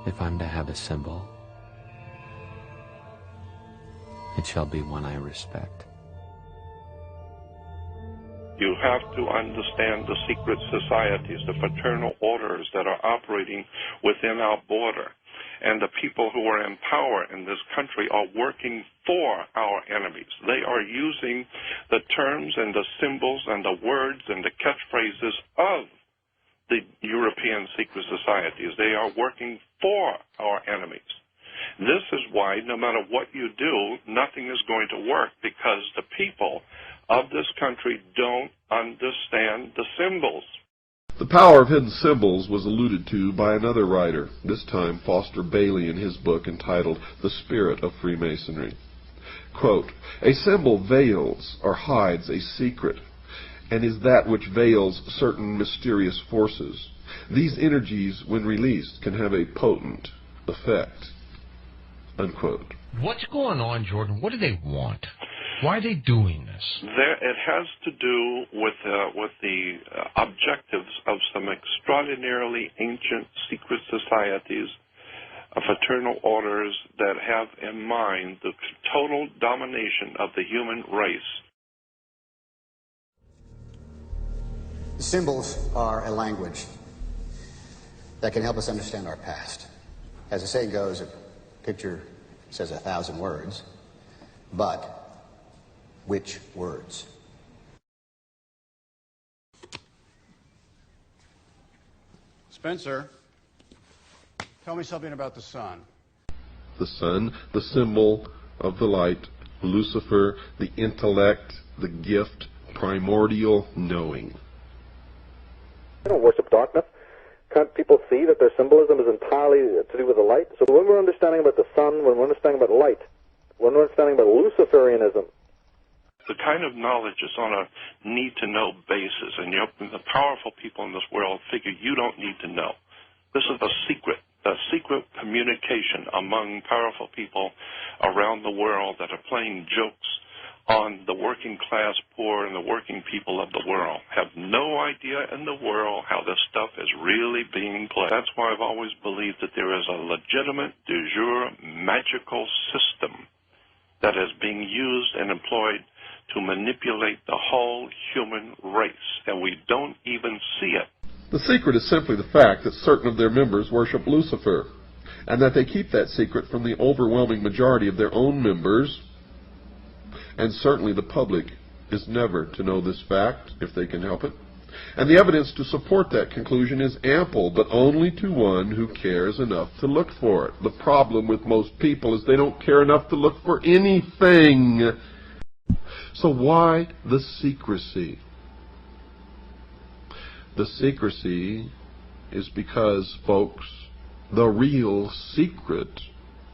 If I'm to have a symbol, it shall be one I respect. You have to understand the secret societies, the fraternal orders that are operating within our border. And the people who are in power in this country are working for our enemies. They are using the terms and the symbols and the words and the catchphrases of the European secret societies. They are working for our enemies. This is why no matter what you do, nothing is going to work, because the people of this country don't understand the symbols. The power of hidden symbols was alluded to by another writer, this time Foster Bailey, in his book entitled The Spirit of Freemasonry. Quote, "A symbol veils or hides a secret, and is that which veils certain mysterious forces. These energies, when released, can have a potent effect." Unquote. What's going on, Jordan? What do they want? Why are they doing this? It has to do with the objectives of some extraordinarily ancient secret societies, fraternal orders that have in mind the total domination of the human race. Symbols are a language that can help us understand our past. As the saying goes, a picture says 1,000 words, but which words? Spencer, tell me something about the sun. The sun, the symbol of the light, Lucifer, the intellect, the gift, primordial knowing. They don't worship darkness. Can't people see that their symbolism is entirely to do with the light? So when we're understanding about the sun, when we're understanding about light, when we're understanding about Luciferianism, the kind of knowledge is on a need-to-know basis, and the powerful people in this world figure you don't need to know. This is a secret communication among powerful people around the world that are playing jokes on the working class poor and the working people of the world. Have no idea in the world how this stuff is really being played. That's why I've always believed that there is a legitimate, de jure, magical system that is being used and employed to manipulate the whole human race, and we don't even see it. The secret is simply the fact that certain of their members worship Lucifer, and that they keep that secret from the overwhelming majority of their own members, and certainly the public is never to know this fact if they can help it. And the evidence to support that conclusion is ample, but only to one who cares enough to look for it. The problem with most people is they don't care enough to look for anything. So why the secrecy? The secrecy is because, folks, the real secret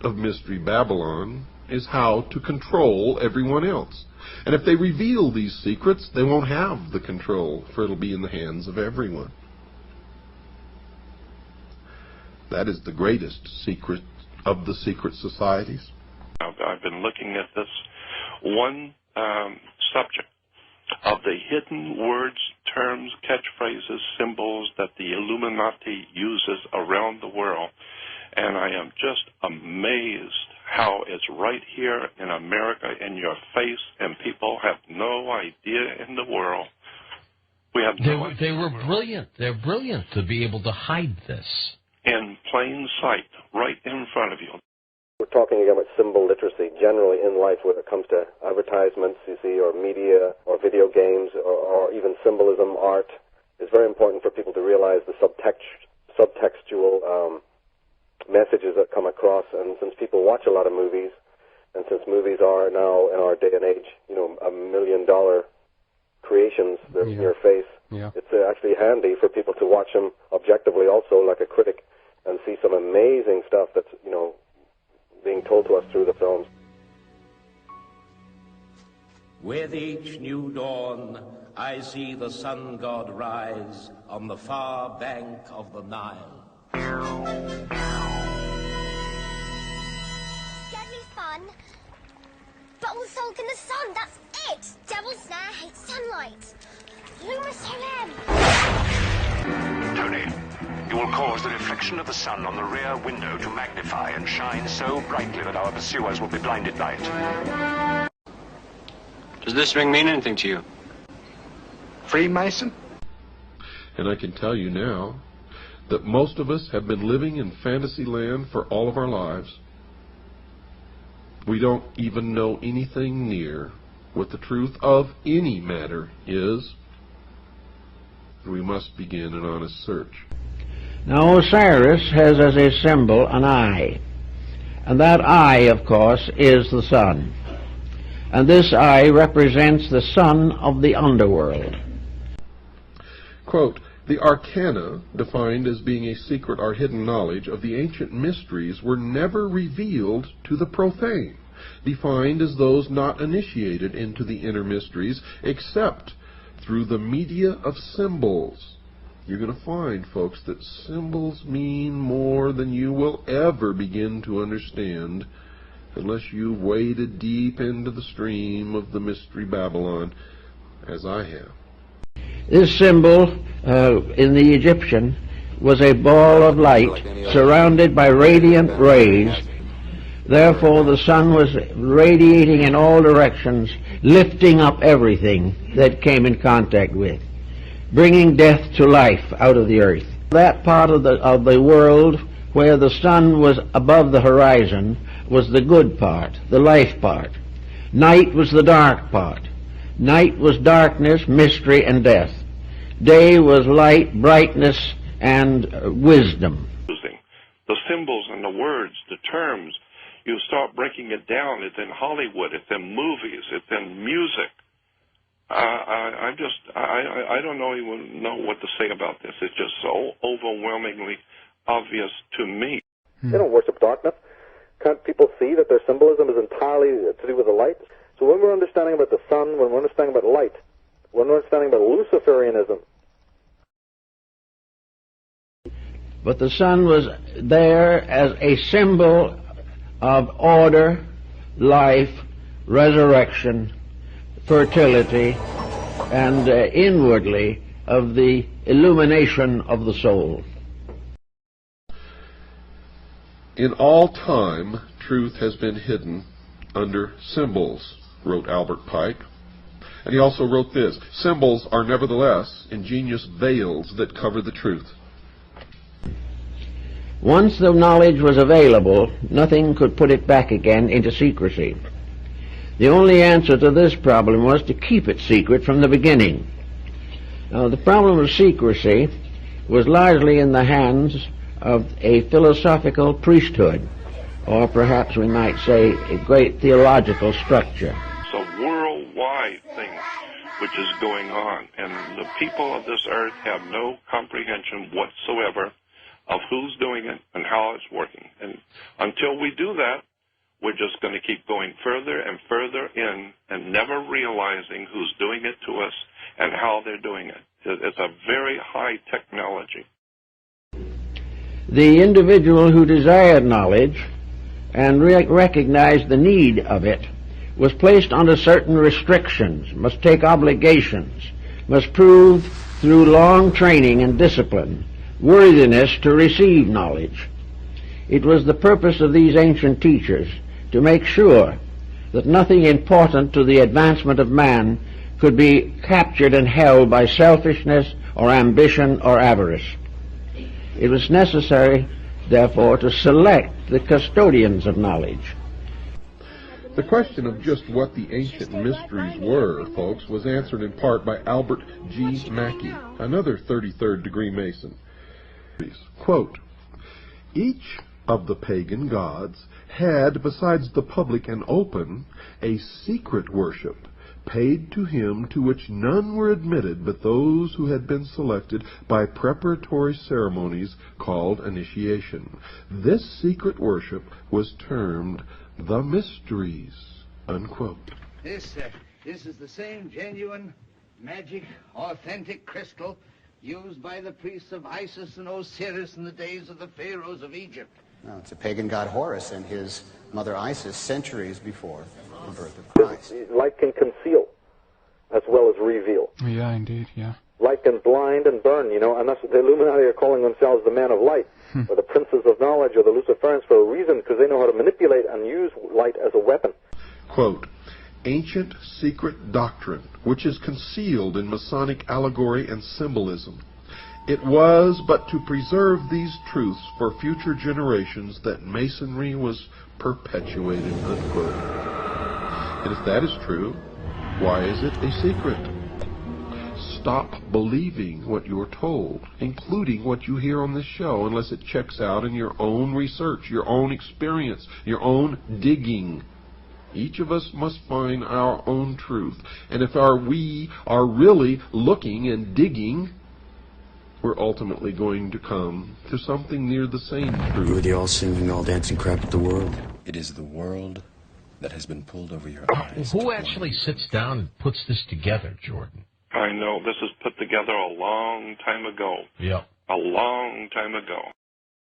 of Mystery Babylon is how to control everyone else. And if they reveal these secrets, they won't have the control, for it'll be in the hands of everyone. That is the greatest secret of the secret societies. I've been looking at this one subject of the hidden words, terms, catchphrases, symbols that the Illuminati uses around the world, and I am just amazed how it's right here in America in your face, and people have no idea in the world. We have no idea. They were brilliant. They're brilliant to be able to hide this. In plain sight, right in front of you. we're talking again about symbol literacy generally in life, whether it comes to advertisements, you see, or media, or video games, or even symbolism, art. It's very important for people to realize the subtextual messages that come across. And since people watch a lot of movies, and since movies are now, in our day and age, you know, $1 million creations, they're in your face, it's actually handy for people to watch them objectively also, like a critic, and see some amazing stuff that's, you know, being told to us through the films. With each new dawn, I see the sun god rise on the far bank of the Nile. It's deadly fun, but we'll soak in the sun, that's it! Devil Snare hates sunlight. Luma Solem! Tony, You will cause the reflection of the sun on the rear window to magnify and shine so brightly that our pursuers will be blinded by it. Does this ring mean anything to you? Freemason? And I can tell you now that most of us have been living in fantasy land for all of our lives. We don't even know anything near what the truth of any matter is. We must begin an honest search. Now Osiris has as a symbol an eye, and that eye, of course, is the sun. And this eye represents the sun of the underworld. Quote, the arcana, defined as being a secret or hidden knowledge of the ancient mysteries, were never revealed to the profane, defined as those not initiated into the inner mysteries except through the media of symbols. You're going to find, folks, that symbols mean more than you will ever begin to understand unless you've waded deep into the stream of the mystery Babylon, as I have. This symbol in the Egyptian was a ball of light surrounded by radiant rays. Therefore, the sun was radiating in all directions, lifting up everything that came in contact with, bringing death to life out of the earth. That part of the world where the sun was above the horizon was the good part, the life part. Night was the dark part. Night was darkness, mystery, and death. Day was light, brightness, and wisdom. The symbols and the words, the terms, you start breaking it down. It's in Hollywood, it's in movies, it's in music. I don't even know what to say about this. It's just so overwhelmingly obvious to me. They don't worship darkness. Can't people see that their symbolism is entirely to do with the light? So when we're understanding about the sun, when we're understanding about light, when we're understanding about Luciferianism. But the sun was there as a symbol of order, life, resurrection, fertility, and inwardly of the illumination of the soul. In all time, truth has been hidden under symbols, wrote Albert Pike. And he also wrote this, symbols are nevertheless ingenious veils that cover the truth. Once the knowledge was available, nothing could put it back again into secrecy. The only answer to this problem was to keep it secret from the beginning. Now, the problem of secrecy was largely in the hands of a philosophical priesthood, or perhaps we might say a great theological structure. It's a worldwide thing which is going on, and the people of this earth have no comprehension whatsoever of who's doing it and how it's working. And until we do that, we're just going to keep going further and further in and never realizing who's doing it to us and how they're doing it. It's a very high technology. The individual who desired knowledge and recognized the need of it was placed under certain restrictions, must take obligations, must prove through long training and discipline worthiness to receive knowledge. It was the purpose of these ancient teachers to make sure that nothing important to the advancement of man could be captured and held by selfishness or ambition or avarice. It was necessary, therefore, to select the custodians of knowledge. The question of just what the ancient mysteries were, folks, was answered in part by Albert G. Mackey, another 33rd degree Mason. Quote, each of the pagan gods had, besides the public and open, a secret worship paid to him to which none were admitted but those who had been selected by preparatory ceremonies called initiation. This secret worship was termed the mysteries, unquote. This is the same genuine, magic, authentic crystal used by the priests of Isis and Osiris in the days of the pharaohs of Egypt. No, it's a pagan god Horus and his mother Isis centuries before the birth of Christ. Light can conceal as well as reveal. Yeah, indeed, yeah. light can blind and burn, you know, and that's what the Illuminati are calling themselves the men of light, or the princes of knowledge, or the Luciferians, for a reason, because they know how to manipulate and use light as a weapon. Quote, ancient secret doctrine, which is concealed in Masonic allegory and symbolism. It was but to preserve these truths for future generations that Masonry was perpetuated, unquote. And if that is true, why is it a secret? Stop believing what you're told, including what you hear on this show, unless it checks out in your own research, your own experience, your own digging. Each of us must find our own truth. And if we are really looking and digging, we're ultimately going to come to something near the same truth. You're the all-singing, all-dancing crap of the world. It is the world that has been pulled over your eyes. Who actually sits down and puts this together, Jordan? I know. This was put together a long time ago. Yeah. A long time ago.